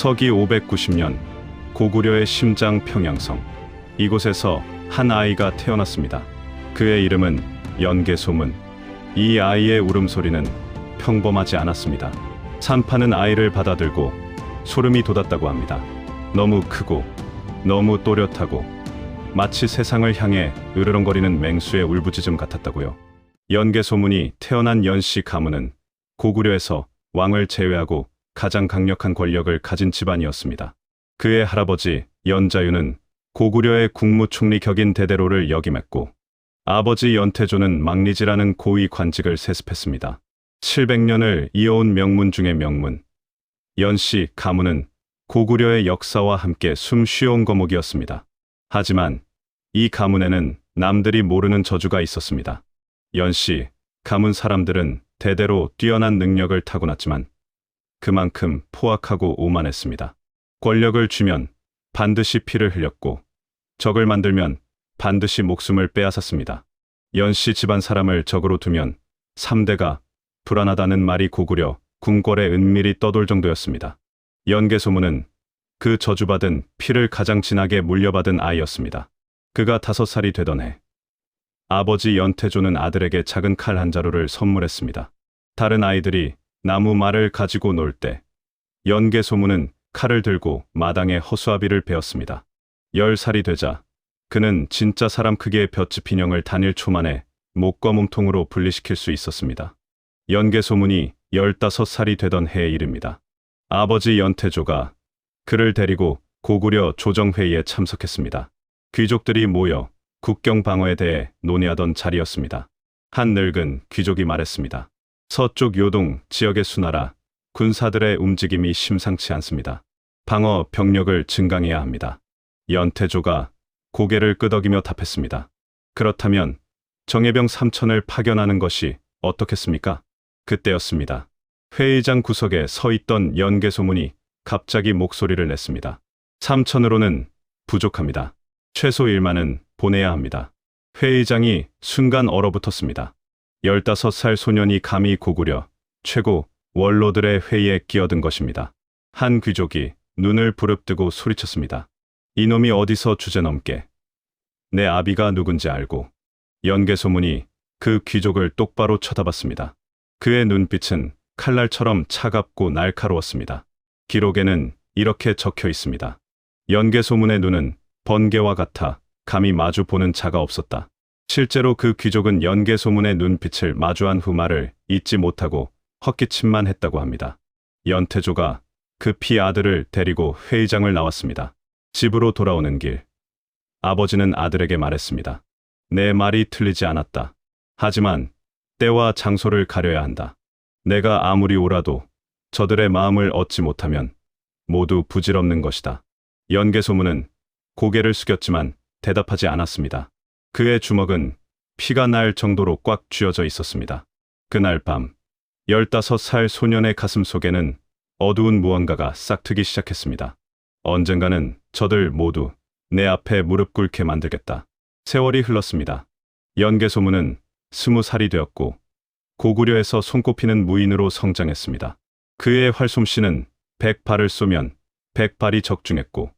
서기 590년 고구려의 심장 평양성. 이곳에서 한 아이가 태어났습니다. 그의 이름은 연개소문. 이 아이의 울음소리는 평범하지 않았습니다. 산파는 아이를 받아들고 소름이 돋았다고 합니다. 너무 크고 너무 또렷하고 마치 세상을 향해 으르렁거리는 맹수의 울부짖음 같았다고요. 연개소문이 태어난 연씨 가문은 고구려에서 왕을 제외하고 가장 강력한 권력을 가진 집안이었습니다. 그의 할아버지 연자유는 고구려의 국무총리 격인 대대로를 역임했고 아버지 연태조는 망리지라는 고위 관직을 세습했습니다. 700년을 이어온 명문 중의 명문. 연씨 가문은 고구려의 역사와 함께 숨 쉬어온 거목이었습니다. 하지만 이 가문에는 남들이 모르는 저주가 있었습니다. 연씨 가문 사람들은 대대로 뛰어난 능력을 타고났지만 그만큼 포악하고 오만했습니다. 권력을 쥐면 반드시 피를 흘렸고 적을 만들면 반드시 목숨을 빼앗았습니다. 연씨 집안 사람을 적으로 두면 3대가 불안하다는 말이 고구려 궁궐에 은밀히 떠돌 정도였습니다. 연개소문은 그 저주받은 피를 가장 진하게 물려받은 아이였습니다. 그가 5살이 되던 해 아버지 연태조는 아들에게 작은 칼 한 자루를 선물했습니다. 다른 아이들이 나무 말을 가지고 놀 때 연개소문은 칼을 들고 마당에 허수아비를 베었습니다. 10살이 되자 그는 진짜 사람 크기의 볏짚 인형을 단일 초 만에 목과 몸통으로 분리시킬 수 있었습니다. 연개소문이 15살이 되던 해의 일입니다. 아버지 연태조가 그를 데리고 고구려 조정회의에 참석했습니다. 귀족들이 모여 국경 방어에 대해 논의하던 자리였습니다. 한 늙은 귀족이 말했습니다. 서쪽 요동 지역의 수나라 군사들의 움직임이 심상치 않습니다. 방어 병력을 증강해야 합니다. 연태조가 고개를 끄덕이며 답했습니다. 그렇다면 정예병 3,000을 파견하는 것이 어떻겠습니까? 그때였습니다. 회의장 구석에 서 있던 연개소문이 갑자기 목소리를 냈습니다. 3,000으로는 부족합니다. 최소 1만은 보내야 합니다. 회의장이 순간 얼어붙었습니다. 15살 소년이 감히 고구려 최고 원로들의 회의에 끼어든 것입니다. 한 귀족이 눈을 부릅뜨고 소리쳤습니다. 이놈이 어디서 주제넘게. 내 아비가 누군지 알고. 연개소문이 그 귀족을 똑바로 쳐다봤습니다. 그의 눈빛은 칼날처럼 차갑고 날카로웠습니다. 기록에는 이렇게 적혀 있습니다. 연개소문의 눈은 번개와 같아 감히 마주 보는 자가 없었다. 실제로 그 귀족은 연개소문의 눈빛을 마주한 후 말을 잊지 못하고 헛기침만 했다고 합니다. 연태조가 급히 아들을 데리고 회의장을 나왔습니다. 집으로 돌아오는 길, 아버지는 아들에게 말했습니다. 내 말이 틀리지 않았다. 하지만 때와 장소를 가려야 한다. 내가 아무리 옳아도 저들의 마음을 얻지 못하면 모두 부질없는 것이다. 연개소문은 고개를 숙였지만 대답하지 않았습니다. 그의 주먹은 피가 날 정도로 꽉 쥐어져 있었습니다. 그날 밤 15살 소년의 가슴 속에는 어두운 무언가가 싹트기 시작했습니다. 언젠가는 저들 모두 내 앞에 무릎 꿇게 만들겠다. 세월이 흘렀습니다. 연개소문은 20살이 되었고 고구려에서 손꼽히는 무인으로 성장했습니다. 그의 활솜씨는 100발을 쏘면 100발이 적중했고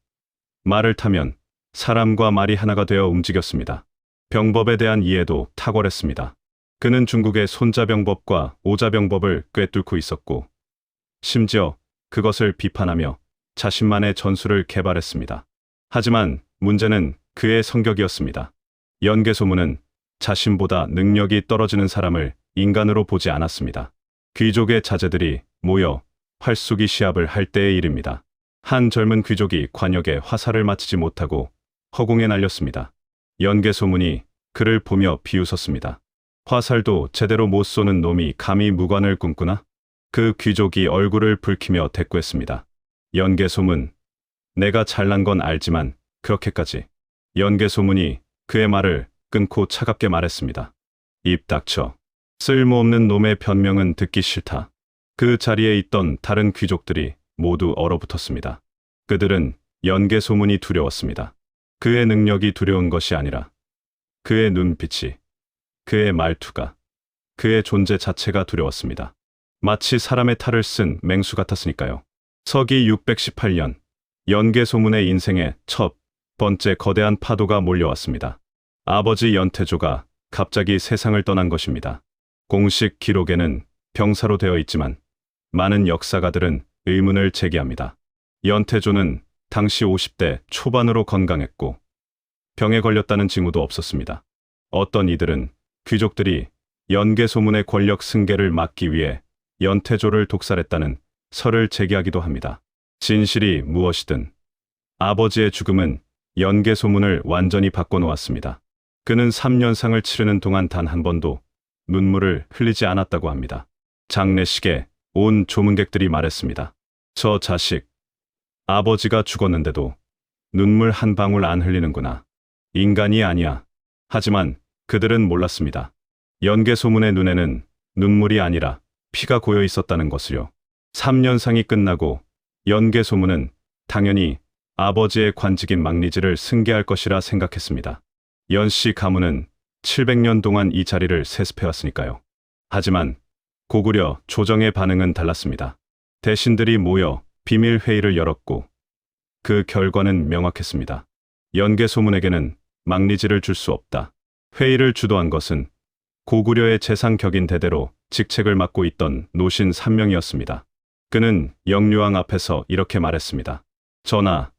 말을 타면 사람과 말이 하나가 되어 움직였습니다. 병법에 대한 이해도 탁월했습니다. 그는 중국의 손자병법과 오자병법을 꿰뚫고 있었고 심지어 그것을 비판하며 자신만의 전술을 개발했습니다. 하지만 문제는 그의 성격이었습니다. 연개소문은 자신보다 능력이 떨어지는 사람을 인간으로 보지 않았습니다. 귀족의 자제들이 모여 활쏘기 시합을 할 때의 일입니다. 한 젊은 귀족이 관역에 화살을 맞히지 못하고 허공에 날렸습니다. 연개소문이 그를 보며 비웃었습니다. 화살도 제대로 못 쏘는 놈이 감히 무관을 꿈꾸나? 그 귀족이 얼굴을 붉히며 대꾸했습니다. 연개소문, 내가 잘난 건 알지만 그렇게까지. 연개소문이 그의 말을 끊고 차갑게 말했습니다. 입 닥쳐. 쓸모없는 놈의 변명은 듣기 싫다. 그 자리에 있던 다른 귀족들이 모두 얼어붙었습니다. 그들은 연개소문이 두려웠습니다. 그의 능력이 두려운 것이 아니라 그의 눈빛이, 그의 말투가, 그의 존재 자체가 두려웠습니다. 마치 사람의 탈을 쓴 맹수 같았으니까요. 서기 618년, 연개 소문의 인생의 첫 번째 거대한 파도가 몰려왔습니다. 아버지 연태조가 갑자기 세상을 떠난 것입니다. 공식 기록에는 병사로 되어 있지만 많은 역사가들은 의문을 제기합니다. 연태조는 당시 50대 초반으로 건강했고 병에 걸렸다는 징후도 없었습니다. 어떤 이들은 귀족들이 연개 소문의 권력 승계를 막기 위해 연태조를 독살했다는 설을 제기하기도 합니다. 진실이 무엇이든 아버지의 죽음은 연개 소문을 완전히 바꿔놓았습니다. 그는 3년상을 치르는 동안 단 한 번도 눈물을 흘리지 않았다고 합니다. 장례식에 온 조문객들이 말했습니다. 저 자식, 아버지가 죽었는데도 눈물 한 방울 안 흘리는구나. 인간이 아니야. 하지만 그들은 몰랐습니다. 연개 소문의 눈에는 눈물이 아니라 피가 고여 있었다는 것을요. 3년상이 끝나고 연개 소문은 당연히 아버지의 관직인 망리지를 승계할 것이라 생각했습니다. 연씨 가문은 700년 동안 이 자리를 세습해왔으니까요. 하지만 고구려 조정의 반응은 달랐습니다. 대신들이 모여 비밀 회의를 열었고 그 결과는 명확했습니다. 연개 소문에게는 망리지를 줄 수 없다. 회의를 주도한 것은 고구려의 재상격인 대대로 직책을 맡고 있던 노신 삼명이었습니다. 그는 영유왕 앞에서 이렇게 말했습니다. 전하,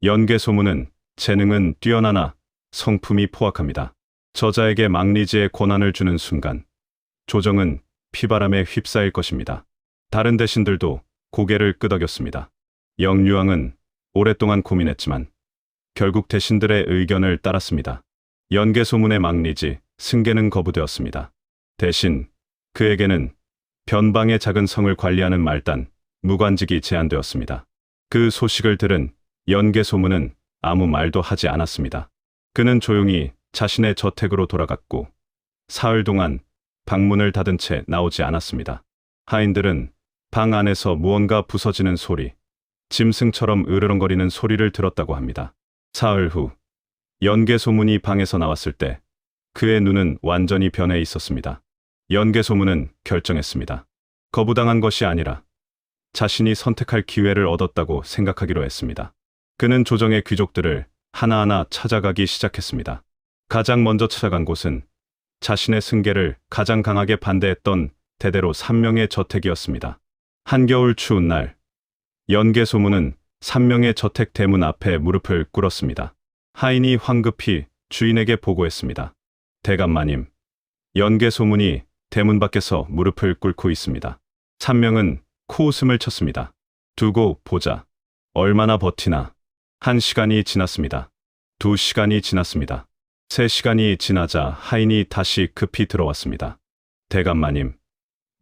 연개 소문은 재능은 뛰어나나 성품이 포악합니다. 저자에게 망리지의 권한을 주는 순간 조정은 피바람에 휩싸일 것입니다. 다른 대신들도 고개를 끄덕였습니다. 영유왕은 오랫동안 고민했지만 결국 대신들의 의견을 따랐습니다. 연개 소문의 망리지 승계는 거부되었습니다. 대신 그에게는 변방의 작은 성을 관리하는 말단 무관직이 제안되었습니다. 그 소식을 들은 연개 소문은 아무 말도 하지 않았습니다. 그는 조용히 자신의 저택으로 돌아갔고 사흘 동안 방문을 닫은 채 나오지 않았습니다. 하인들은 방 안에서 무언가 부서지는 소리, 짐승처럼 으르렁거리는 소리를 들었다고 합니다. 사흘 후 연개 소문이 방에서 나왔을 때 그의 눈은 완전히 변해 있었습니다. 연개 소문은 결정했습니다. 거부당한 것이 아니라 자신이 선택할 기회를 얻었다고 생각하기로 했습니다. 그는 조정의 귀족들을 하나하나 찾아가기 시작했습니다. 가장 먼저 찾아간 곳은 자신의 승계를 가장 강하게 반대했던 대대로 3명의 저택이었습니다. 한겨울 추운 날, 연개 소문은 3명의 저택 대문 앞에 무릎을 꿇었습니다. 하인이 황급히 주인에게 보고했습니다. 대감마님, 연개 소문이 대문 밖에서 무릎을 꿇고 있습니다. 3명은 코웃음을 쳤습니다. 두고 보자. 얼마나 버티나. 1시간이 지났습니다. 2시간이 지났습니다. 3시간이 지나자 하인이 다시 급히 들어왔습니다. 대감마님,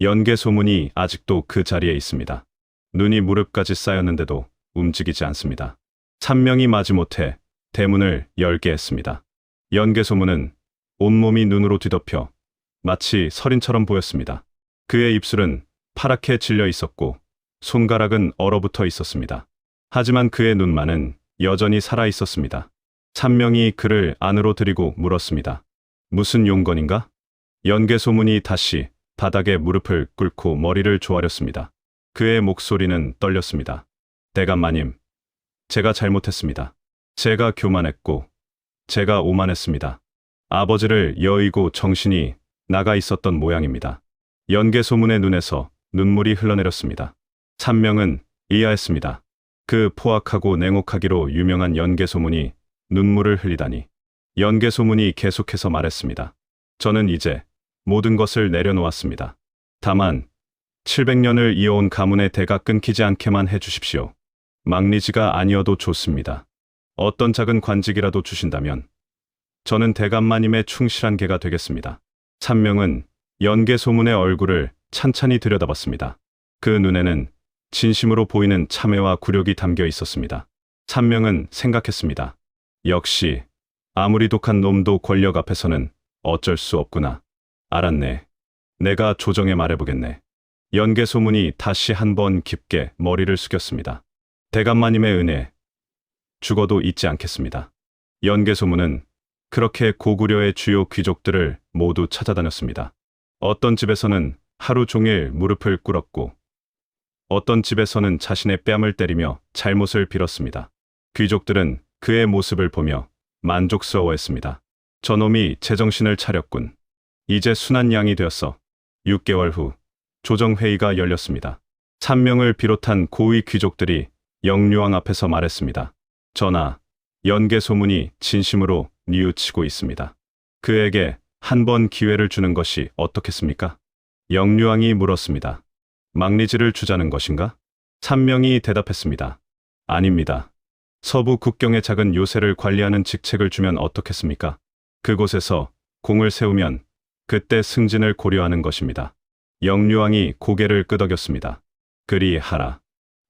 연개 소문이 아직도 그 자리에 있습니다. 눈이 무릎까지 쌓였는데도 움직이지 않습니다. 3명이 마지못해 대문을 열게 했습니다. 연개 소문은 온몸이 눈으로 뒤덮여 마치 서린처럼 보였습니다. 그의 입술은 파랗게 질려 있었고 손가락은 얼어붙어 있었습니다. 하지만 그의 눈만은 여전히 살아 있었습니다. 3명이 그를 안으로 들이고 물었습니다. 무슨 용건인가? 연개 소문이 다시 바닥에 무릎을 꿇고 머리를 조아렸습니다. 그의 목소리는 떨렸습니다. 대감마님, 제가 잘못했습니다. 제가 교만했고 제가 오만했습니다. 아버지를 여의고 정신이 나가 있었던 모양입니다. 연개 소문의 눈에서 눈물이 흘러내렸습니다. 3명은 이해했습니다. 그 포악하고 냉혹하기로 유명한 연개 소문이 눈물을 흘리다니. 연개 소문이 계속해서 말했습니다. 저는 이제 모든 것을 내려놓았습니다. 다만 700년을 이어온 가문의 대가 끊기지 않게만 해주십시오. 망리지가 아니어도 좋습니다. 어떤 작은 관직이라도 주신다면 저는 대감마님의 충실한 개가 되겠습니다. 3명은 연개 소문의 얼굴을 찬찬히 들여다봤습니다. 그 눈에는 진심으로 보이는 참회와 굴욕이 담겨 있었습니다. 3명은 생각했습니다. 역시 아무리 독한 놈도 권력 앞에서는 어쩔 수 없구나. 알았네. 내가 조정에 말해보겠네. 연개 소문이 다시 한번 깊게 머리를 숙였습니다. 대감마님의 은혜, 죽어도 잊지 않겠습니다. 연개 소문은 그렇게 고구려의 주요 귀족들을 모두 찾아다녔습니다. 어떤 집에서는 하루 종일 무릎을 꿇었고 어떤 집에서는 자신의 뺨을 때리며 잘못을 빌었습니다. 귀족들은 그의 모습을 보며 만족스러워했습니다. 저놈이 제정신을 차렸군. 이제 순한 양이 되었어. 6개월 후 조정회의가 열렸습니다. 산명을 비롯한 고위 귀족들이 영유왕 앞에서 말했습니다. 전하, 연개 소문이 진심으로 뉘우치고 있습니다. 그에게 한 번 기회를 주는 것이 어떻겠습니까? 영유왕이 물었습니다. 막리지를 주자는 것인가? 산명이 대답했습니다. 아닙니다. 서부 국경의 작은 요새를 관리하는 직책을 주면 어떻겠습니까? 그곳에서 공을 세우면 그때 승진을 고려하는 것입니다. 영유왕이 고개를 끄덕였습니다. 그리하라.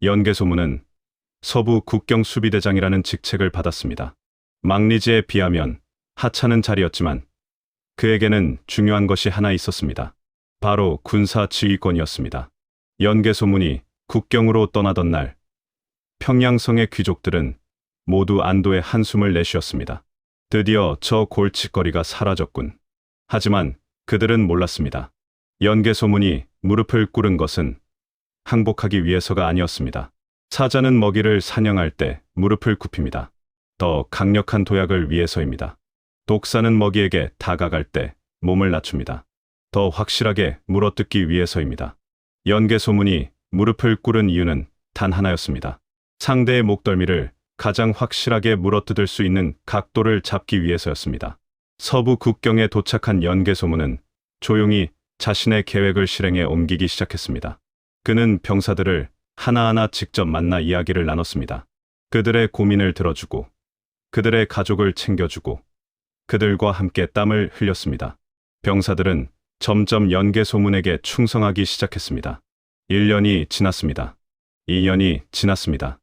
연개소문은 서부 국경 수비대장이라는 직책을 받았습니다. 막리지에 비하면 하찮은 자리였지만 그에게는 중요한 것이 하나 있었습니다. 바로 군사 지휘권이었습니다. 연개소문이 국경으로 떠나던 날, 평양성의 귀족들은 모두 안도의 한숨을 내쉬었습니다. 드디어 저 골칫거리가 사라졌군. 하지만 그들은 몰랐습니다. 연개소문이 무릎을 꿇은 것은 항복하기 위해서가 아니었습니다. 사자는 먹이를 사냥할 때 무릎을 굽힙니다. 더 강력한 도약을 위해서입니다. 독사는 먹이에게 다가갈 때 몸을 낮춥니다. 더 확실하게 물어뜯기 위해서입니다. 연개소문이 무릎을 꿇은 이유는 단 하나였습니다. 상대의 목덜미를 가장 확실하게 물어뜯을 수 있는 각도를 잡기 위해서였습니다. 서부 국경에 도착한 연개소문은 조용히 자신의 계획을 실행에 옮기기 시작했습니다. 그는 병사들을 하나하나 직접 만나 이야기를 나눴습니다. 그들의 고민을 들어주고 그들의 가족을 챙겨주고 그들과 함께 땀을 흘렸습니다. 병사들은 점점 연개소문에게 충성하기 시작했습니다. 1년이 지났습니다. 2년이 지났습니다.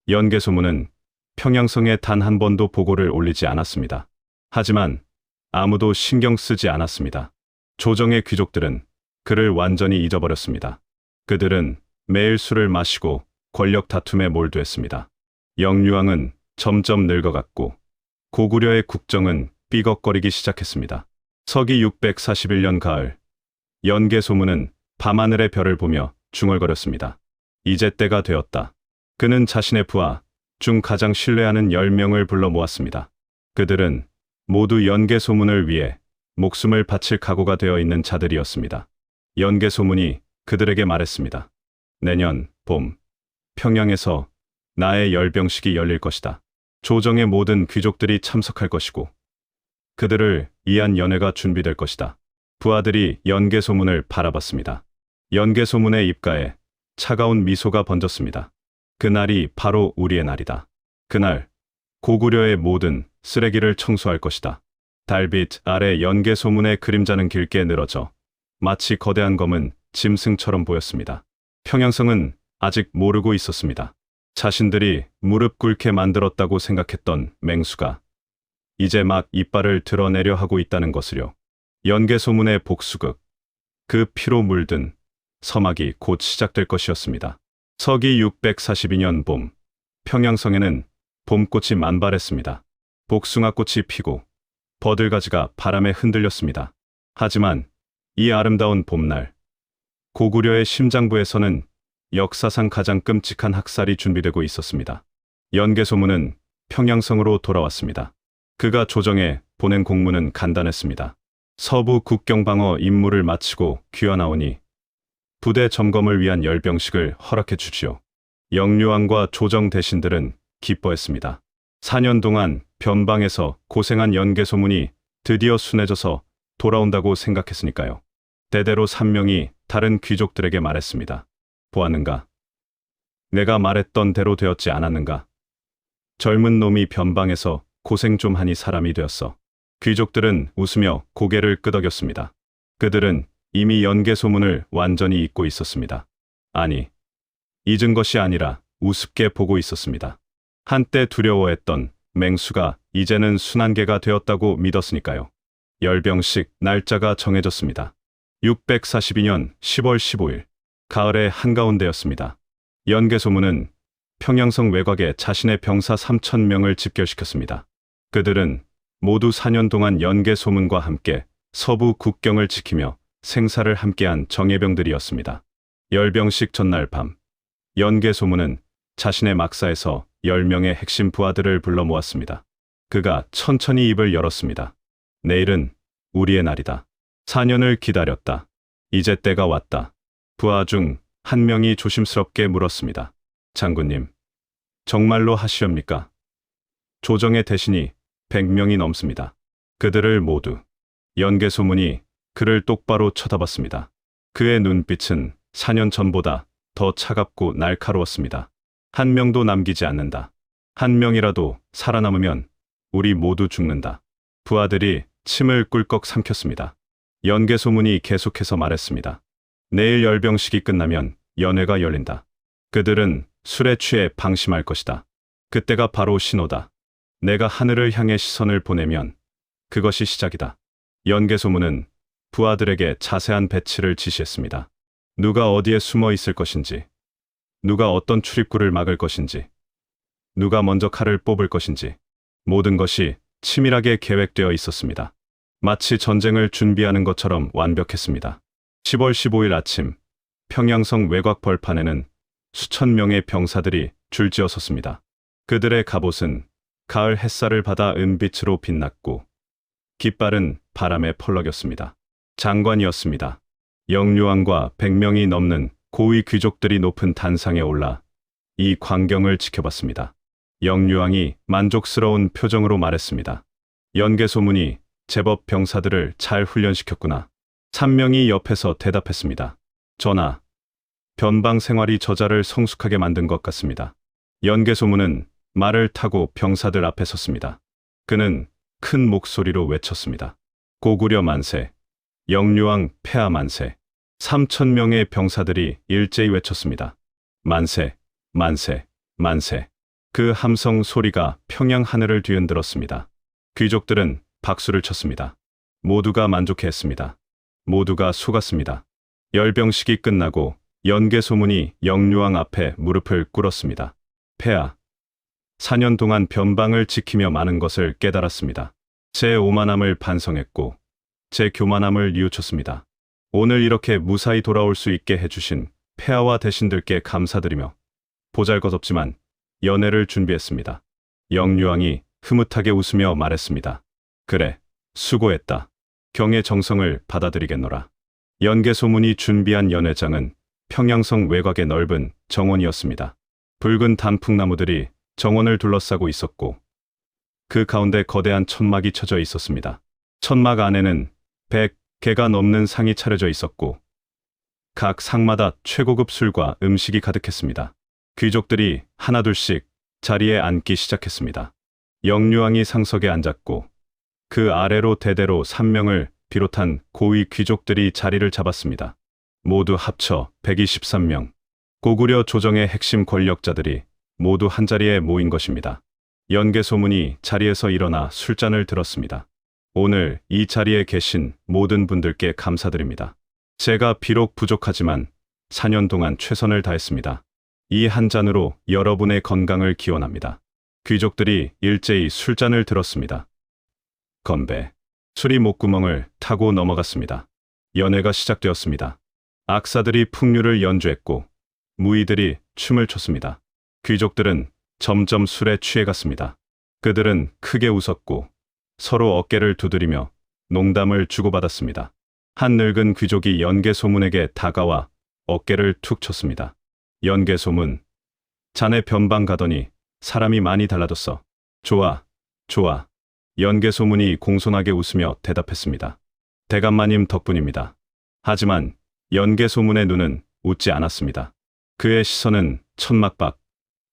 연개소문은 평양성에 단 한 번도 보고를 올리지 않았습니다. 하지만 아무도 신경 쓰지 않았습니다. 조정의 귀족들은 그를 완전히 잊어버렸습니다. 그들은 매일 술을 마시고 권력 다툼에 몰두했습니다. 영유왕은 점점 늙어갔고 고구려의 국정은 삐걱거리기 시작했습니다. 서기 641년 가을, 연개소문은 밤하늘의 별을 보며 중얼거렸습니다. 이제 때가 되었다. 그는 자신의 부하 중 가장 신뢰하는 10명을 불러 모았습니다. 그들은 모두 연개소문을 위해 목숨을 바칠 각오가 되어 있는 자들이었습니다. 연개소문이 그들에게 말했습니다. 내년 봄, 평양에서 나의 열병식이 열릴 것이다. 조정의 모든 귀족들이 참석할 것이고 그들을 위한 연회가 준비될 것이다. 부하들이 연개소문을 바라봤습니다. 연개소문의 입가에 차가운 미소가 번졌습니다. 그날이 바로 우리의 날이다. 그날 고구려의 모든 쓰레기를 청소할 것이다. 달빛 아래 연개소문의 그림자는 길게 늘어져 마치 거대한 검은 짐승처럼 보였습니다. 평양성은 아직 모르고 있었습니다. 자신들이 무릎 꿇게 만들었다고 생각했던 맹수가 이제 막 이빨을 드러내려 하고 있다는 것을요. 연개소문의 복수극, 그 피로 물든 서막이 곧 시작될 것이었습니다. 서기 642년 봄, 평양성에는 봄꽃이 만발했습니다. 복숭아꽃이 피고 버들가지가 바람에 흔들렸습니다. 하지만 이 아름다운 봄날, 고구려의 심장부에서는 역사상 가장 끔찍한 학살이 준비되고 있었습니다. 연개소문은 평양성으로 돌아왔습니다. 그가 조정에 보낸 공문은 간단했습니다. 서부 국경 방어 임무를 마치고 귀환하오니 부대 점검을 위한 열병식을 허락해 주시오. 영유왕과 조정 대신들은 기뻐했습니다. 4년 동안 변방에서 고생한 연개소문이 드디어 순해져서 돌아온다고 생각했으니까요. 대대로 산명이 다른 귀족들에게 말했습니다. 보았는가? 내가 말했던 대로 되었지 않았는가? 젊은 놈이 변방에서 고생 좀 하니 사람이 되었어. 귀족들은 웃으며 고개를 끄덕였습니다. 그들은 이미 연개소문을 완전히 잊고 있었습니다. 아니, 잊은 것이 아니라 우습게 보고 있었습니다. 한때 두려워했던 맹수가 이제는 순한개가 되었다고 믿었으니까요. 열병식 날짜가 정해졌습니다. 642년 10월 15일, 가을의 한가운데였습니다. 연개소문은 평양성 외곽에 자신의 병사 3,000명을 집결시켰습니다. 그들은 모두 4년 동안 연개소문과 함께 서부 국경을 지키며 생사를 함께한 정예병들이었습니다. 열병식 전날 밤, 연개 소문은 자신의 막사에서 10명의 핵심 부하들을 불러 모았습니다. 그가 천천히 입을 열었습니다. 내일은 우리의 날이다. 4년을 기다렸다. 이제 때가 왔다. 부하 중 한 명이 조심스럽게 물었습니다. 장군님, 정말로 하시렵니까? 조정의 대신이 100명이 넘습니다. 그들을 모두. 연개 소문이 그를 똑바로 쳐다봤습니다. 그의 눈빛은 4년 전보다 더 차갑고 날카로웠습니다. 한 명도 남기지 않는다. 한 명이라도 살아남으면 우리 모두 죽는다. 부하들이 침을 꿀꺽 삼켰습니다. 연개 소문이 계속해서 말했습니다. 내일 열병식이 끝나면 연회가 열린다. 그들은 술에 취해 방심할 것이다. 그때가 바로 신호다. 내가 하늘을 향해 시선을 보내면 그것이 시작이다. 연개 소문은 부하들에게 자세한 배치를 지시했습니다. 누가 어디에 숨어 있을 것인지, 누가 어떤 출입구를 막을 것인지, 누가 먼저 칼을 뽑을 것인지, 모든 것이 치밀하게 계획되어 있었습니다. 마치 전쟁을 준비하는 것처럼 완벽했습니다. 10월 15일 아침, 평양성 외곽 벌판에는 수천 명의 병사들이 줄지어 섰습니다. 그들의 갑옷은 가을 햇살을 받아 은빛으로 빛났고 깃발은 바람에 펄럭였습니다. 장관이었습니다. 영유왕과 100명이 넘는 고위 귀족들이 높은 단상에 올라 이 광경을 지켜봤습니다. 영유왕이 만족스러운 표정으로 말했습니다. 연개 소문이 제법 병사들을 잘 훈련시켰구나. 3명이 옆에서 대답했습니다. 전하, 변방 생활이 저자를 성숙하게 만든 것 같습니다. 연개 소문은 말을 타고 병사들 앞에 섰습니다. 그는 큰 목소리로 외쳤습니다. 고구려 만세, 영유왕 폐하 만세. 3,000명의 병사들이 일제히 외쳤습니다. 만세, 만세, 만세. 그 함성 소리가 평양 하늘을 뒤흔들었습니다. 귀족들은 박수를 쳤습니다. 모두가 만족해했습니다. 모두가 속았습니다. 열병식이 끝나고 연개 소문이 영유왕 앞에 무릎을 꿇었습니다. 폐하, 4년 동안 변방을 지키며 많은 것을 깨달았습니다. 제 오만함을 반성했고 제 교만함을 뉘우쳤습니다. 오늘 이렇게 무사히 돌아올 수 있게 해주신 폐하와 대신들께 감사드리며 보잘것없지만 연회를 준비했습니다. 영유왕이 흐뭇하게 웃으며 말했습니다. 그래, 수고했다. 경의 정성을 받아들이겠노라. 연개 소문이 준비한 연회장은 평양성 외곽의 넓은 정원이었습니다. 붉은 단풍나무들이 정원을 둘러싸고 있었고 그 가운데 거대한 천막이 쳐져 있었습니다. 천막 안에는 100개가 넘는 상이 차려져 있었고 각 상마다 최고급 술과 음식이 가득했습니다. 귀족들이 하나둘씩 자리에 앉기 시작했습니다. 영유왕이 상석에 앉았고 그 아래로 대대로 3명을 비롯한 고위 귀족들이 자리를 잡았습니다. 모두 합쳐 123명. 고구려 조정의 핵심 권력자들이 모두 한자리에 모인 것입니다. 연개 소문이 자리에서 일어나 술잔을 들었습니다. 오늘 이 자리에 계신 모든 분들께 감사드립니다. 제가 비록 부족하지만 4년 동안 최선을 다했습니다. 이 한 잔으로 여러분의 건강을 기원합니다. 귀족들이 일제히 술잔을 들었습니다. 건배. 술이 목구멍을 타고 넘어갔습니다. 연회가 시작되었습니다. 악사들이 풍류를 연주했고 무희들이 춤을 췄습니다. 귀족들은 점점 술에 취해갔습니다. 그들은 크게 웃었고 서로 어깨를 두드리며 농담을 주고받았습니다. 한 늙은 귀족이 연개 소문에게 다가와 어깨를 툭 쳤습니다. 연개 소문, 자네 변방 가더니 사람이 많이 달라졌어. 좋아, 좋아. 연개 소문이 공손하게 웃으며 대답했습니다. 대감마님 덕분입니다. 하지만 연개 소문의 눈은 웃지 않았습니다. 그의 시선은 천막 밖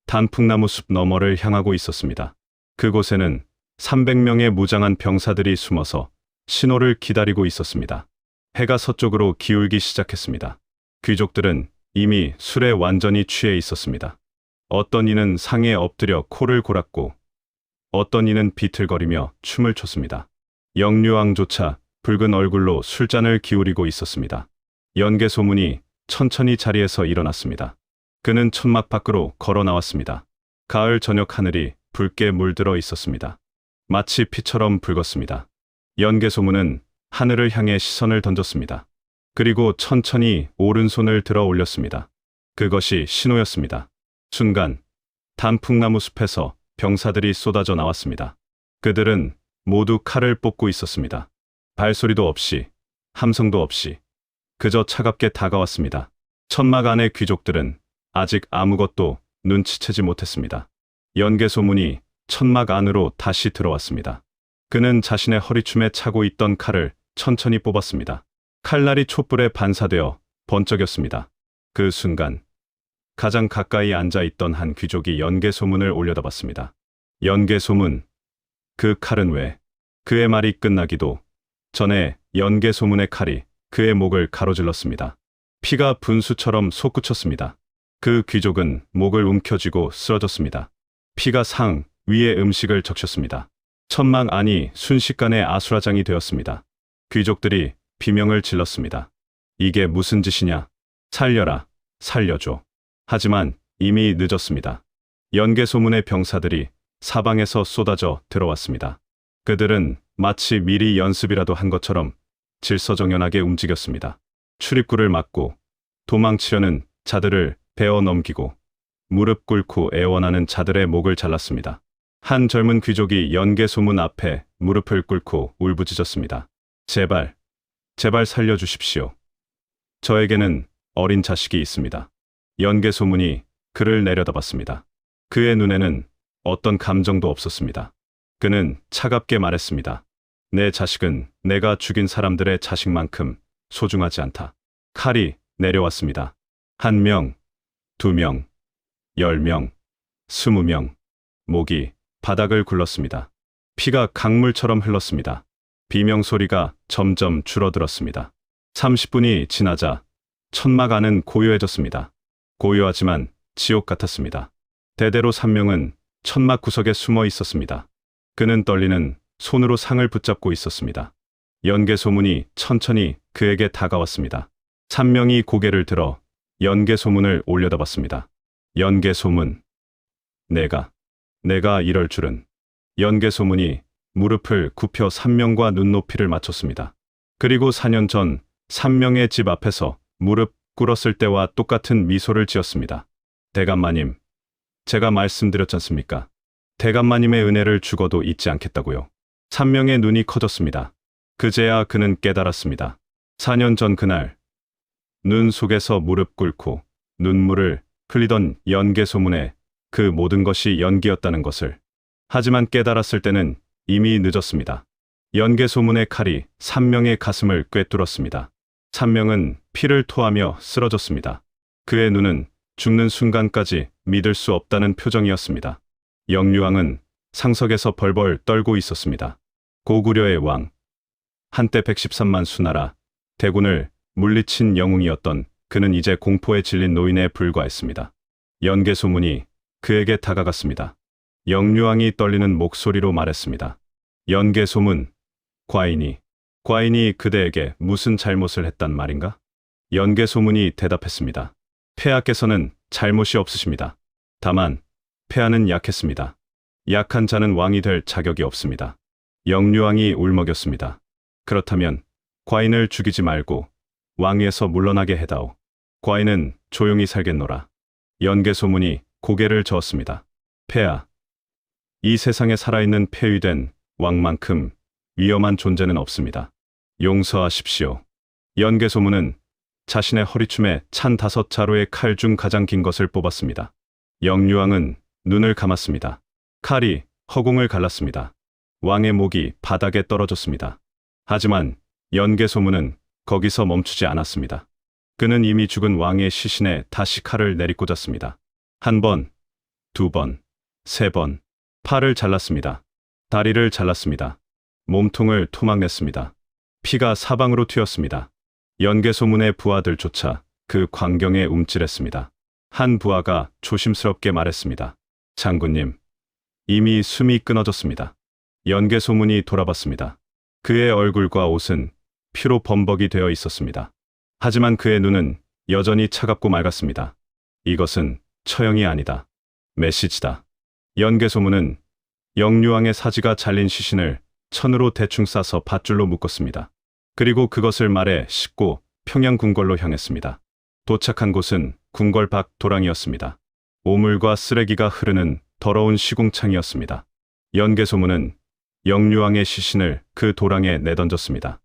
단풍나무 숲 너머를 향하고 있었습니다. 그곳에는 300명의 무장한 병사들이 숨어서 신호를 기다리고 있었습니다. 해가 서쪽으로 기울기 시작했습니다. 귀족들은 이미 술에 완전히 취해 있었습니다. 어떤 이는 상에 엎드려 코를 골았고 어떤 이는 비틀거리며 춤을 췄습니다. 영유왕조차 붉은 얼굴로 술잔을 기울이고 있었습니다. 연개 소문이 천천히 자리에서 일어났습니다. 그는 천막 밖으로 걸어 나왔습니다. 가을 저녁 하늘이 붉게 물들어 있었습니다. 마치 피처럼 붉었습니다. 연개 소문은 하늘을 향해 시선을 던졌습니다. 그리고 천천히 오른손을 들어 올렸습니다. 그것이 신호였습니다. 순간 단풍나무 숲에서 병사들이 쏟아져 나왔습니다. 그들은 모두 칼을 뽑고 있었습니다. 발소리도 없이, 함성도 없이 그저 차갑게 다가왔습니다. 천막 안의 귀족들은 아직 아무것도 눈치채지 못했습니다. 연개 소문이 천막 안으로 다시 들어왔습니다. 그는 자신의 허리춤에 차고 있던 칼을 천천히 뽑았습니다. 칼날이 촛불에 반사되어 번쩍였습니다. 그 순간 가장 가까이 앉아 있던 한 귀족이 연개 소문을 올려다봤습니다. 연개 소문, 그 칼은 왜? 그의 말이 끝나기도 전에 연개 소문의 칼이 그의 목을 가로질렀습니다. 피가 분수처럼 솟구쳤습니다. 그 귀족은 목을 움켜쥐고 쓰러졌습니다. 피가 상 위에 음식을 적셨습니다. 천막 안이 순식간에 아수라장이 되었습니다. 귀족들이 비명을 질렀습니다. 이게 무슨 짓이냐? 살려라, 살려줘. 하지만 이미 늦었습니다. 연개 소문의 병사들이 사방에서 쏟아져 들어왔습니다. 그들은 마치 미리 연습이라도 한 것처럼 질서정연하게 움직였습니다. 출입구를 막고 도망치려는 자들을 베어 넘기고 무릎 꿇고 애원하는 자들의 목을 잘랐습니다. 한 젊은 귀족이 연개 소문 앞에 무릎을 꿇고 울부짖었습니다. 제발, 제발 살려주십시오. 저에게는 어린 자식이 있습니다. 연개 소문이 그를 내려다봤습니다. 그의 눈에는 어떤 감정도 없었습니다. 그는 차갑게 말했습니다. 내 자식은 내가 죽인 사람들의 자식만큼 소중하지 않다. 칼이 내려왔습니다. 1명, 2명, 10명, 20명. 목이 바닥을 굴렀습니다. 피가 강물처럼 흘렀습니다. 비명 소리가 점점 줄어들었습니다. 30분이 지나자 천막 안은 고요해졌습니다. 고요하지만 지옥 같았습니다. 대대로 3명은 천막 구석에 숨어 있었습니다. 그는 떨리는 손으로 상을 붙잡고 있었습니다. 연개 소문이 천천히 그에게 다가왔습니다. 3명이 고개를 들어 연개 소문을 올려다봤습니다. 연개 소문. 내가 이럴 줄은. 연개 소문이 무릎을 굽혀 3명과 눈높이를 맞췄습니다. 그리고 4년 전 3명의 집 앞에서 무릎 꿇었을 때와 똑같은 미소를 지었습니다. 대감마님, 제가 말씀드렸지 않습니까? 대감마님의 은혜를 죽어도 잊지 않겠다고요. 3명의 눈이 커졌습니다. 그제야 그는 깨달았습니다. 4년 전 그날 눈 속에서 무릎 꿇고 눈물을 흘리던 연개 소문에 그 모든 것이 연기였다는 것을. 하지만 깨달았을 때는 이미 늦었습니다. 연개 소문의 칼이 3명의 가슴을 꿰뚫었습니다. 3명은 피를 토하며 쓰러졌습니다. 그의 눈은 죽는 순간까지 믿을 수 없다는 표정이었습니다. 영유왕은 상석에서 벌벌 떨고 있었습니다. 고구려의 왕, 한때 113만 수나라 대군을 물리친 영웅이었던 그는 이제 공포에 질린 노인에 불과했습니다. 연개 소문이 그에게 다가갔습니다. 영유왕이 떨리는 목소리로 말했습니다. 연개 소문, 과인이 그대에게 무슨 잘못을 했단 말인가? 연개 소문이 대답했습니다. 폐하께서는 잘못이 없으십니다. 다만 폐하는 약했습니다. 약한 자는 왕이 될 자격이 없습니다. 영유왕이 울먹였습니다. 그렇다면 과인을 죽이지 말고 왕위에서 물러나게 해다오. 과인은 조용히 살겠노라. 연개 소문이 고개를 저었습니다. 폐하, 이 세상에 살아있는 폐위된 왕만큼 위험한 존재는 없습니다. 용서하십시오. 연개 소문은 자신의 허리춤에 찬 5자루의 칼 중 가장 긴 것을 뽑았습니다. 영유왕은 눈을 감았습니다. 칼이 허공을 갈랐습니다. 왕의 목이 바닥에 떨어졌습니다. 하지만 연개 소문은 거기서 멈추지 않았습니다. 그는 이미 죽은 왕의 시신에 다시 칼을 내리꽂았습니다. 1번, 2번, 3번. 팔을 잘랐습니다. 다리를 잘랐습니다. 몸통을 토막냈습니다. 피가 사방으로 튀었습니다. 연개 소문의 부하들조차 그 광경에 움찔했습니다. 한 부하가 조심스럽게 말했습니다. 장군님, 이미 숨이 끊어졌습니다. 연개 소문이 돌아봤습니다. 그의 얼굴과 옷은 피로 범벅이 되어 있었습니다. 하지만 그의 눈은 여전히 차갑고 맑았습니다. 이것은 처형이 아니다. 메시지다. 연개 소문은 영유왕의 사지가 잘린 시신을 천으로 대충 싸서 밧줄로 묶었습니다. 그리고 그것을 말에 싣고 평양궁궐로 향했습니다. 도착한 곳은 궁궐 밖 도랑이었습니다. 오물과 쓰레기가 흐르는 더러운 시궁창이었습니다. 연개 소문은 영유왕의 시신을 그 도랑에 내던졌습니다.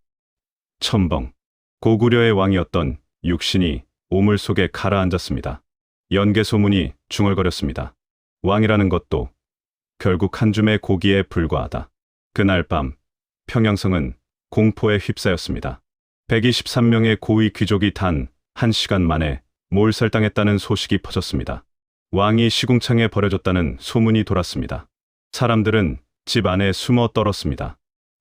첨벙. 고구려의 왕이었던 육신이 오물 속에 가라앉았습니다. 연개 소문이 중얼거렸습니다. 왕이라는 것도 결국 한 줌의 고기에 불과하다. 그날 밤 평양성은 공포에 휩싸였습니다. 123명의 고위 귀족이 단 1시간 만에 몰살당했다는 소식이 퍼졌습니다. 왕이 시궁창에 버려졌다는 소문이 돌았습니다. 사람들은 집 안에 숨어 떨었습니다.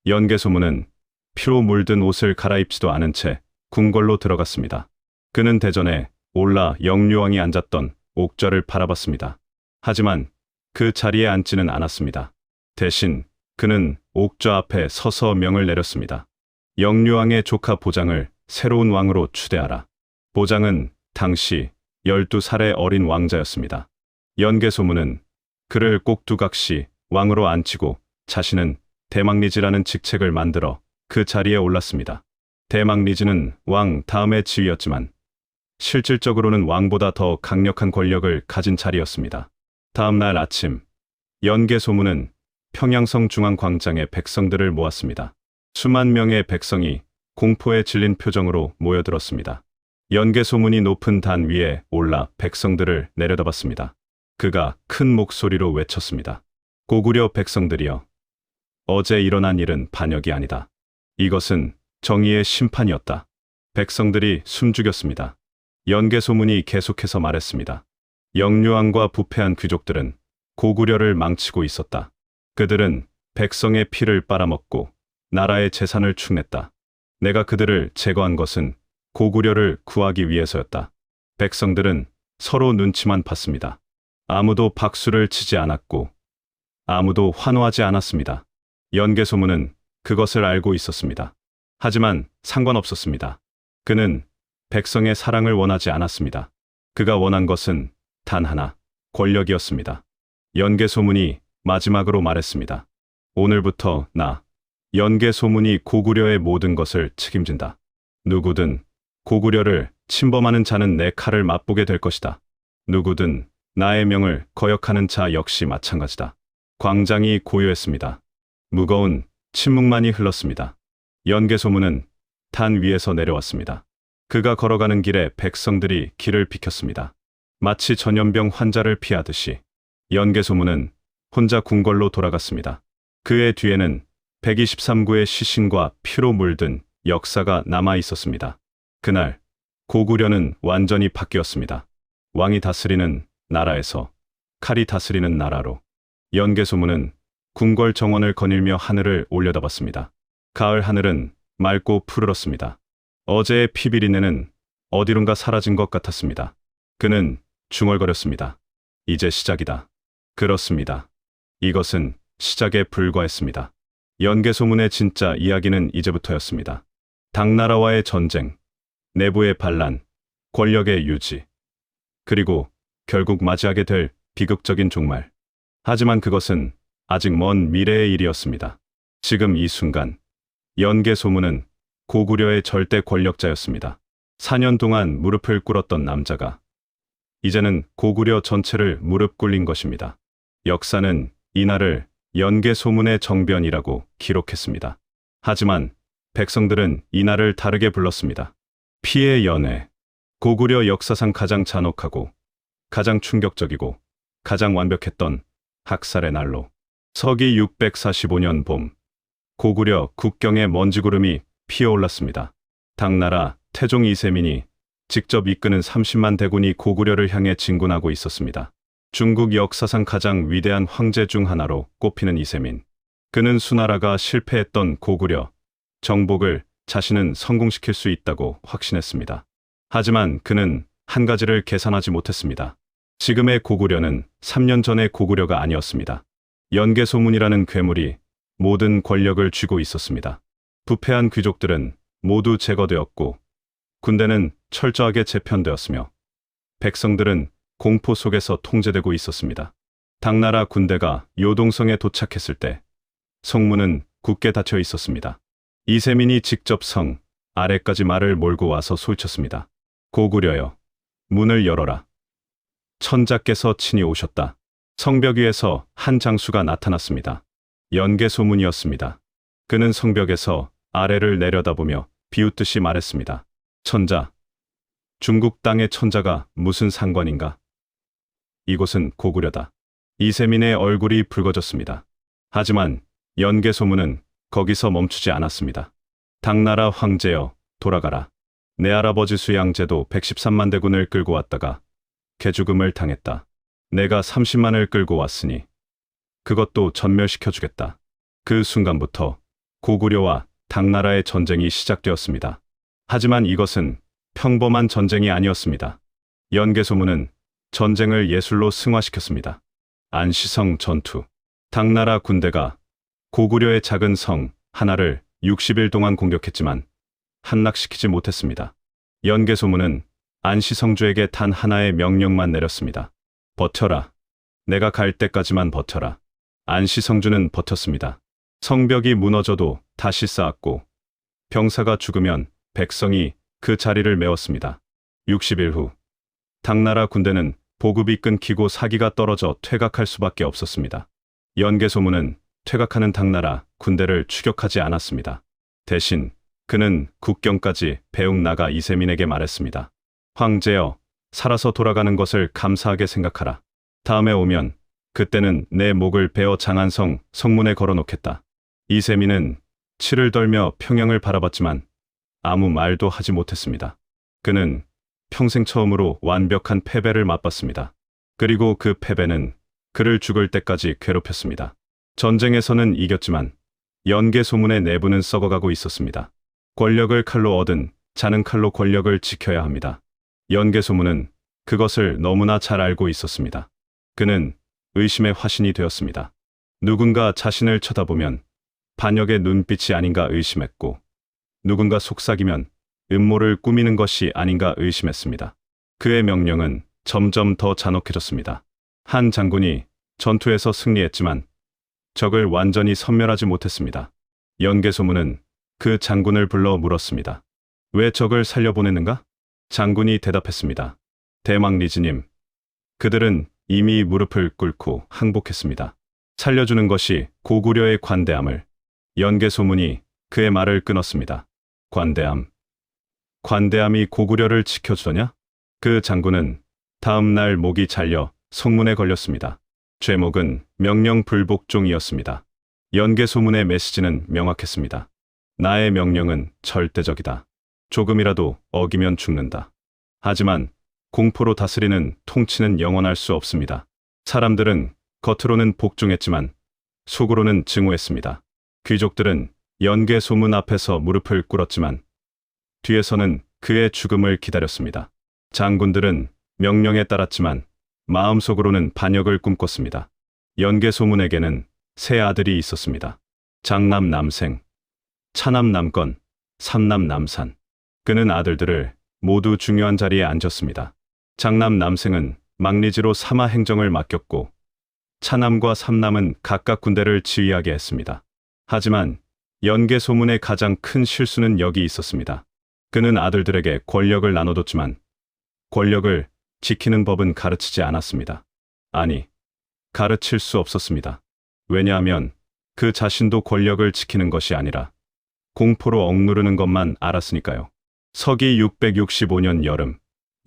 연개 소문은 피로 물든 옷을 갈아입지도 않은 채 궁궐로 들어갔습니다. 그는 대전에 올라 영유왕이 앉았던 옥좌를 바라봤습니다. 하지만 그 자리에 앉지는 않았습니다. 대신 그는 옥좌 앞에 서서 명을 내렸습니다. 영유왕의 조카 보장을 새로운 왕으로 추대하라. 보장은 당시 12살의 어린 왕자였습니다. 연개 소문은 그를 꼭두각시 왕으로 앉히고 자신은 대망리지라는 직책을 만들어 그 자리에 올랐습니다. 대망리지는 왕 다음의 지위였지만 실질적으로는 왕보다 더 강력한 권력을 가진 자리였습니다. 다음 날 아침, 연개 소문은 평양성 중앙광장에 백성들을 모았습니다. 수만 명의 백성이 공포에 질린 표정으로 모여들었습니다. 연개 소문이 높은 단 위에 올라 백성들을 내려다봤습니다. 그가 큰 목소리로 외쳤습니다. 고구려 백성들이여, 어제 일어난 일은 반역이 아니다. 이것은 정의의 심판이었다. 백성들이 숨죽였습니다. 연개 소문이 계속해서 말했습니다. 영유왕과 부패한 귀족들은 고구려를 망치고 있었다. 그들은 백성의 피를 빨아먹고 나라의 재산을 축냈다. 내가 그들을 제거한 것은 고구려를 구하기 위해서였다. 백성들은 서로 눈치만 봤습니다. 아무도 박수를 치지 않았고 아무도 환호하지 않았습니다. 연개 소문은 그것을 알고 있었습니다. 하지만 상관없었습니다. 그는 백성의 사랑을 원하지 않았습니다. 그가 원한 것은 단 하나, 권력이었습니다. 연개 소문이 마지막으로 말했습니다. 오늘부터 나, 연개 소문이 고구려의 모든 것을 책임진다. 누구든 고구려를 침범하는 자는 내 칼을 맛보게 될 것이다. 누구든 나의 명을 거역하는 자 역시 마찬가지다. 광장이 고요했습니다. 무거운 침묵만이 흘렀습니다. 연개 소문은 단 위에서 내려왔습니다. 그가 걸어가는 길에 백성들이 길을 비켰습니다. 마치 전염병 환자를 피하듯이 연개 소문은 혼자 궁궐로 돌아갔습니다. 그의 뒤에는 123구의 시신과 피로 물든 역사가 남아 있었습니다. 그날 고구려는 완전히 바뀌었습니다. 왕이 다스리는 나라에서 칼이 다스리는 나라로. 연개 소문은 궁궐 정원을 거닐며 하늘을 올려다봤습니다. 가을 하늘은 맑고 푸르렀습니다. 어제의 피비린내는 어디론가 사라진 것 같았습니다. 그는 중얼거렸습니다. 이제 시작이다. 그렇습니다. 이것은 시작에 불과했습니다. 연개 소문의 진짜 이야기는 이제부터였습니다. 당나라와의 전쟁, 내부의 반란, 권력의 유지, 그리고 결국 맞이하게 될 비극적인 종말. 하지만 그것은 아직 먼 미래의 일이었습니다. 지금 이 순간, 연개 소문은 고구려의 절대 권력자였습니다. 4년 동안 무릎을 꿇었던 남자가 이제는 고구려 전체를 무릎 꿇린 것입니다. 역사는 이날을 연개 소문의 정변이라고 기록했습니다. 하지만 백성들은 이날을 다르게 불렀습니다. 피의 연회. 고구려 역사상 가장 잔혹하고 가장 충격적이고 가장 완벽했던 학살의 날로. 서기 645년 봄, 고구려 국경에 먼지구름이 피어올랐습니다. 당나라 태종 이세민이 직접 이끄는 30만 대군이 고구려를 향해 진군하고 있었습니다. 중국 역사상 가장 위대한 황제 중 하나로 꼽히는 이세민. 그는 수나라가 실패했던 고구려 정복을 자신은 성공시킬 수 있다고 확신했습니다. 하지만 그는 한 가지를 계산하지 못했습니다. 지금의 고구려는 3년 전의 고구려가 아니었습니다. 연개 소문이라는 괴물이 모든 권력을 쥐고 있었습니다. 부패한 귀족들은 모두 제거되었고 군대는 철저하게 재편되었으며 백성들은 공포 속에서 통제되고 있었습니다. 당나라 군대가 요동성에 도착했을 때 성문은 굳게 닫혀 있었습니다. 이세민이 직접 성 아래까지 말을 몰고 와서 소리쳤습니다. 고구려여, 문을 열어라. 천자께서 친히 오셨다. 성벽 위에서 한 장수가 나타났습니다. 연개 소문이었습니다. 그는 성벽에서 아래를 내려다보며 비웃듯이 말했습니다. 천자, 중국 땅의 천자가 무슨 상관인가? 이곳은 고구려다. 이세민의 얼굴이 붉어졌습니다. 하지만 연개 소문은 거기서 멈추지 않았습니다. 당나라 황제여, 돌아가라. 내 할아버지 수양제도 113만 대군을 끌고 왔다가 개죽음을 당했다. 내가 30만을 끌고 왔으니 그것도 전멸시켜주겠다. 그 순간부터 고구려와 당나라의 전쟁이 시작되었습니다. 하지만 이것은 평범한 전쟁이 아니었습니다. 연개 소문은 전쟁을 예술로 승화시켰습니다. 안시성 전투. 당나라 군대가 고구려의 작은 성 하나를 60일 동안 공격했지만 함락시키지 못했습니다. 연개 소문은 안시성주에게 단 하나의 명령만 내렸습니다. 버텨라. 내가 갈 때까지만 버텨라. 안시성주는 버텼습니다. 성벽이 무너져도 다시 쌓았고 병사가 죽으면 백성이 그 자리를 메웠습니다. 60일 후 당나라 군대는 보급이 끊기고 사기가 떨어져 퇴각할 수밖에 없었습니다. 연개 소문은 퇴각하는 당나라 군대를 추격하지 않았습니다. 대신 그는 국경까지 배웅 나가 이세민에게 말했습니다. 황제여, 살아서 돌아가는 것을 감사하게 생각하라. 다음에 오면 그때는 내 목을 베어 장안성 성문에 걸어놓겠다. 이세민은 치를 떨며 평양을 바라봤지만 아무 말도 하지 못했습니다. 그는 평생 처음으로 완벽한 패배를 맛봤습니다. 그리고 그 패배는 그를 죽을 때까지 괴롭혔습니다. 전쟁에서는 이겼지만 연개 소문의 내부는 썩어가고 있었습니다. 권력을 칼로 얻은 자는 칼로 권력을 지켜야 합니다. 연개 소문은 그것을 너무나 잘 알고 있었습니다. 그는 의심의 화신이 되었습니다. 누군가 자신을 쳐다보면 반역의 눈빛이 아닌가 의심했고, 누군가 속삭이면 음모를 꾸미는 것이 아닌가 의심했습니다. 그의 명령은 점점 더 잔혹해졌습니다. 한 장군이 전투에서 승리했지만 적을 완전히 섬멸하지 못했습니다. 연개 소문은 그 장군을 불러 물었습니다. 왜 적을 살려보냈는가? 장군이 대답했습니다. 대망리지님, 그들은 이미 무릎을 꿇고 항복했습니다. 살려주는 것이 고구려의 관대함을. 연개 소문이 그의 말을 끊었습니다. 관대함. 관대함이 고구려를 지켜주더냐? 그 장군은 다음 날 목이 잘려 성문에 걸렸습니다. 죄목은 명령 불복종이었습니다. 연개 소문의 메시지는 명확했습니다. 나의 명령은 절대적이다. 조금이라도 어기면 죽는다. 하지만 공포로 다스리는 통치는 영원할 수 없습니다. 사람들은 겉으로는 복종했지만 속으로는 증오했습니다. 귀족들은 연개 소문 앞에서 무릎을 꿇었지만 뒤에서는 그의 죽음을 기다렸습니다. 장군들은 명령에 따랐지만 마음속으로는 반역을 꿈꿨습니다. 연개 소문에게는 세 아들이 있었습니다. 장남 남생, 차남 남건, 삼남 남산. 그는 아들들을 모두 중요한 자리에 앉혔습니다. 장남 남생은 망리지로 사마 행정을 맡겼고 차남과 삼남은 각각 군대를 지휘하게 했습니다. 하지만 연개 소문의 가장 큰 실수는 여기 있었습니다. 그는 아들들에게 권력을 나눠줬지만 권력을 지키는 법은 가르치지 않았습니다. 아니, 가르칠 수 없었습니다. 왜냐하면 그 자신도 권력을 지키는 것이 아니라 공포로 억누르는 것만 알았으니까요. 서기 665년 여름,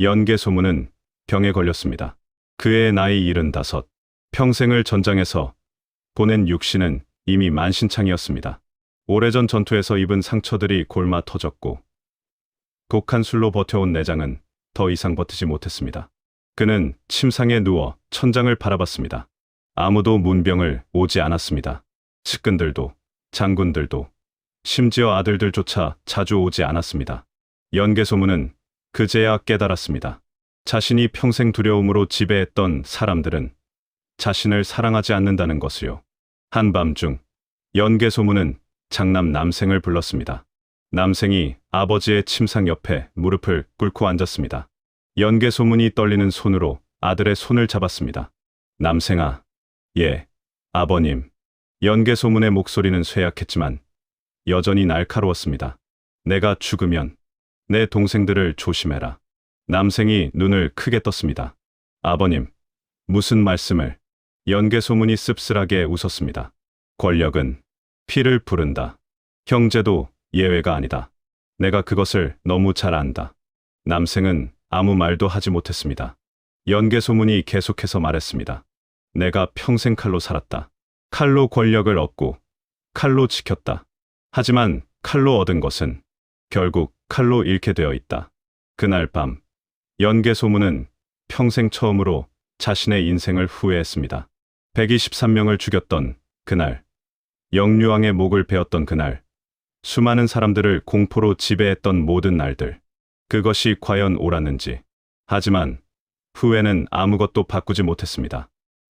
연개 소문은 병에 걸렸습니다. 그의 나이 75, 평생을 전장에서 보낸 육신은 이미 만신창이었습니다. 오래전 전투에서 입은 상처들이 골마 터졌고 독한 술로 버텨온 내장은 더 이상 버티지 못했습니다. 그는 침상에 누워 천장을 바라봤습니다. 아무도 문병을 오지 않았습니다. 측근들도, 장군들도, 심지어 아들들조차 자주 오지 않았습니다. 연개 소문은 그제야 깨달았습니다. 자신이 평생 두려움으로 지배했던 사람들은 자신을 사랑하지 않는다는 것을요. 한밤중 연개 소문은 장남 남생을 불렀습니다. 남생이 아버지의 침상 옆에 무릎을 꿇고 앉았습니다. 연개 소문이 떨리는 손으로 아들의 손을 잡았습니다. 남생아, 예, 아버님. 연개 소문의 목소리는 쇠약했지만 여전히 날카로웠습니다. 내가 죽으면 내 동생들을 조심해라. 남생이 눈을 크게 떴습니다. 아버님, 무슨 말씀을? 연개 소문이 씁쓸하게 웃었습니다. 권력은 피를 부른다. 형제도 예외가 아니다. 내가 그것을 너무 잘 안다. 남생은 아무 말도 하지 못했습니다. 연개 소문이 계속해서 말했습니다. 내가 평생 칼로 살았다. 칼로 권력을 얻고 칼로 지켰다. 하지만 칼로 얻은 것은 결국 칼로 잃게 되어 있다. 그날 밤 연개 소문은 평생 처음으로 자신의 인생을 후회했습니다. 123명을 죽였던 그날, 영유왕의 목을 베었던 그날, 수많은 사람들을 공포로 지배했던 모든 날들, 그것이 과연 옳았는지. 하지만 후회는 아무것도 바꾸지 못했습니다.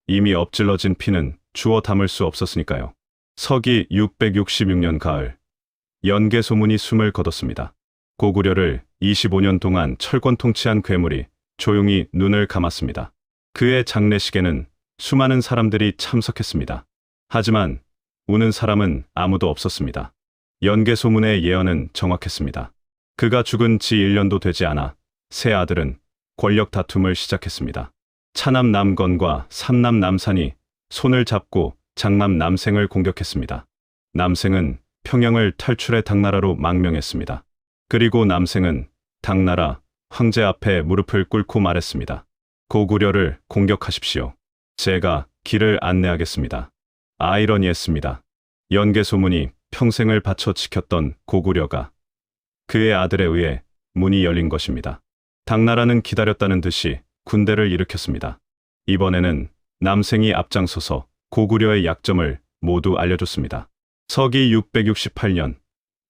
이미 엎질러진 피는 주워 담을 수 없었으니까요. 서기 666년 가을, 연개 소문이 숨을 거뒀습니다. 고구려를 25년 동안 철권 통치한 괴물이 조용히 눈을 감았습니다. 그의 장례식에는 수많은 사람들이 참석했습니다. 하지만 우는 사람은 아무도 없었습니다. 연개 소문의 예언은 정확했습니다. 그가 죽은 지 1년도 되지 않아 세 아들은 권력 다툼을 시작했습니다. 차남 남건과 삼남 남산이 손을 잡고 장남 남생을 공격했습니다. 남생은 평양을 탈출해 당나라로 망명했습니다. 그리고 남생은 당나라 황제 앞에 무릎을 꿇고 말했습니다. 고구려를 공격하십시오. 제가 길을 안내하겠습니다. 아이러니했습니다. 연개 소문이 평생을 바쳐 지켰던 고구려가 그의 아들에 의해 문이 열린 것입니다. 당나라는 기다렸다는 듯이 군대를 일으켰습니다. 이번에는 남생이 앞장서서 고구려의 약점을 모두 알려줬습니다. 서기 668년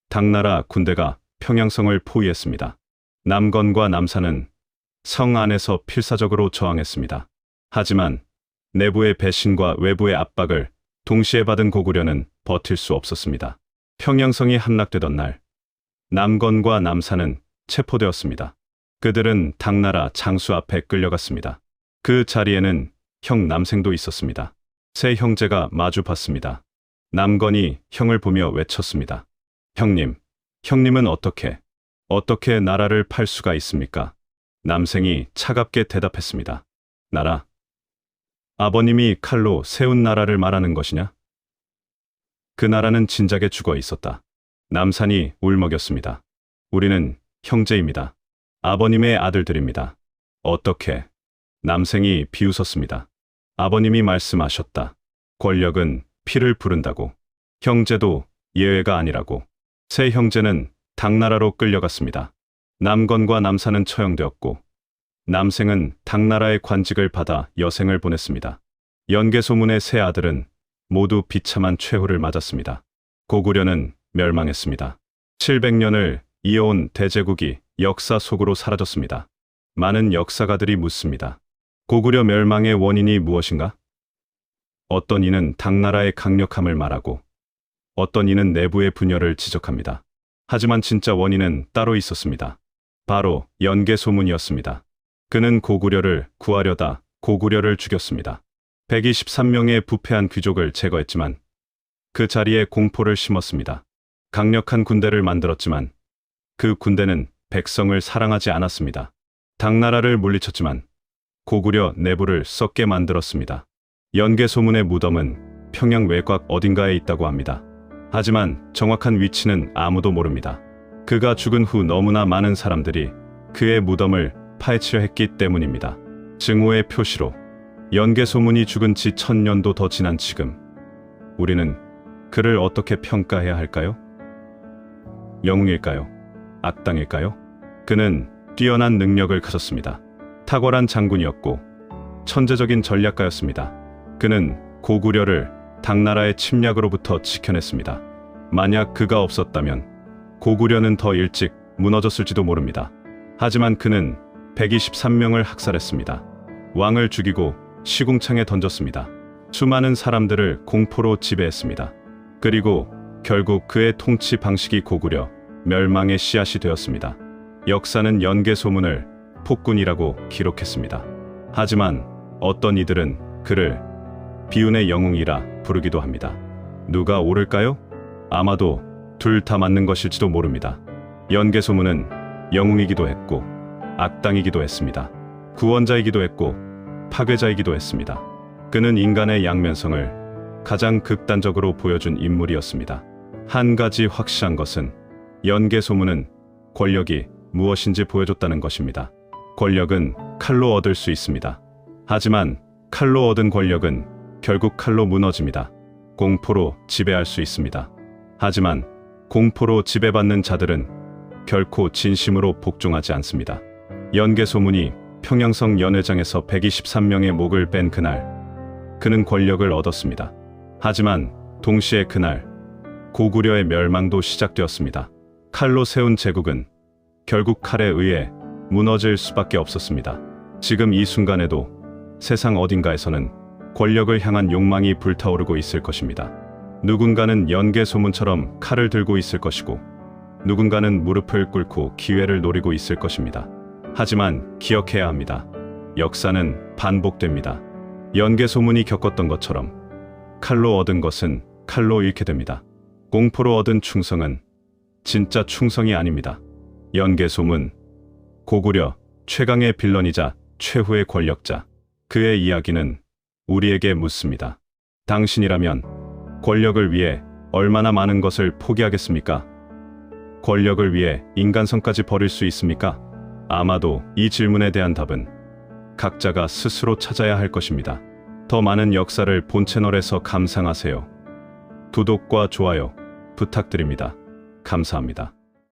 당나라 군대가 평양성을 포위했습니다. 남건과 남산은 성 안에서 필사적으로 저항했습니다. 하지만 내부의 배신과 외부의 압박을 동시에 받은 고구려는 버틸 수 없었습니다. 평양성이 함락되던 날, 남건과 남산은 체포되었습니다. 그들은 당나라 장수 앞에 끌려갔습니다. 그 자리에는 형 남생도 있었습니다. 세 형제가 마주 봤습니다. 남건이 형을 보며 외쳤습니다. 형님, 형님은 어떻게 나라를 팔 수가 있습니까? 남생이 차갑게 대답했습니다. 나라? 아버님이 칼로 세운 나라를 말하는 것이냐? 그 나라는 진작에 죽어 있었다. 남산이 울먹였습니다. 우리는 형제입니다. 아버님의 아들들입니다. 어떻게? 남생이 비웃었습니다. 아버님이 말씀하셨다. 권력은 피를 부른다고. 형제도 예외가 아니라고. 세 형제는 당나라로 끌려갔습니다. 남건과 남산은 처형되었고 남생은 당나라의 관직을 받아 여생을 보냈습니다. 연개 소문의 세 아들은 모두 비참한 최후를 맞았습니다. 고구려는 멸망했습니다. 700년을 이어온 대제국이 역사 속으로 사라졌습니다. 많은 역사가들이 묻습니다. 고구려 멸망의 원인이 무엇인가? 어떤 이는 당나라의 강력함을 말하고 어떤 이는 내부의 분열을 지적합니다. 하지만 진짜 원인은 따로 있었습니다. 바로 연개 소문이었습니다. 그는 고구려를 구하려다 고구려를 죽였습니다. 123명의 부패한 귀족을 제거했지만 그 자리에 공포를 심었습니다. 강력한 군대를 만들었지만 그 군대는 백성을 사랑하지 않았습니다. 당나라를 물리쳤지만 고구려 내부를 썩게 만들었습니다. 연개 소문의 무덤은 평양 외곽 어딘가에 있다고 합니다. 하지만 정확한 위치는 아무도 모릅니다. 그가 죽은 후 너무나 많은 사람들이 그의 무덤을 파헤치려 했기 때문입니다. 증오의 표시로 연개 소문이 죽은 지 1000년도 더 지난 지금 우리는 그를 어떻게 평가해야 할까요? 영웅일까요? 악당일까요? 그는 뛰어난 능력을 가졌습니다. 탁월한 장군이었고 천재적인 전략가였습니다. 그는 고구려를 당나라의 침략으로부터 지켜냈습니다. 만약 그가 없었다면 고구려는 더 일찍 무너졌을지도 모릅니다. 하지만 그는 123명을 학살했습니다. 왕을 죽이고 시궁창에 던졌습니다. 수많은 사람들을 공포로 지배했습니다. 그리고 결국 그의 통치 방식이 고구려 멸망의 씨앗이 되었습니다. 역사는 연개 소문을 폭군이라고 기록했습니다. 하지만 어떤 이들은 그를 비운의 영웅이라 부르기도 합니다. 누가 옳을까요? 아마도 둘 다 맞는 것일지도 모릅니다. 연개 소문은 영웅이기도 했고 악당이기도 했습니다. 구원자이기도 했고 파괴자이기도 했습니다. 그는 인간의 양면성을 가장 극단적으로 보여준 인물이었습니다. 한 가지 확실한 것은 연개 소문은 권력이 무엇인지 보여줬다는 것입니다. 권력은 칼로 얻을 수 있습니다. 하지만 칼로 얻은 권력은 결국 칼로 무너집니다. 공포로 지배할 수 있습니다. 하지만 공포로 지배받는 자들은 결코 진심으로 복종하지 않습니다. 연개 소문이 평양성 연회장에서 123명의 목을 뺀 그날, 그는 권력을 얻었습니다. 하지만 동시에 그날 고구려의 멸망도 시작되었습니다. 칼로 세운 제국은 결국 칼에 의해 무너질 수밖에 없었습니다. 지금 이 순간에도 세상 어딘가에서는 권력을 향한 욕망이 불타오르고 있을 것입니다. 누군가는 연개 소문처럼 칼을 들고 있을 것이고, 누군가는 무릎을 꿇고 기회를 노리고 있을 것입니다. 하지만 기억해야 합니다. 역사는 반복됩니다. 연개 소문이 겪었던 것처럼 칼로 얻은 것은 칼로 잃게 됩니다. 공포로 얻은 충성은 진짜 충성이 아닙니다. 연개 소문, 고구려 최강의 빌런이자 최후의 권력자, 그의 이야기는 우리에게 묻습니다. 당신이라면 권력을 위해 얼마나 많은 것을 포기하겠습니까? 권력을 위해 인간성까지 버릴 수 있습니까? 아마도 이 질문에 대한 답은 각자가 스스로 찾아야 할 것입니다. 더 많은 역사를 본 채널에서 감상하세요. 구독과 좋아요 부탁드립니다. 감사합니다.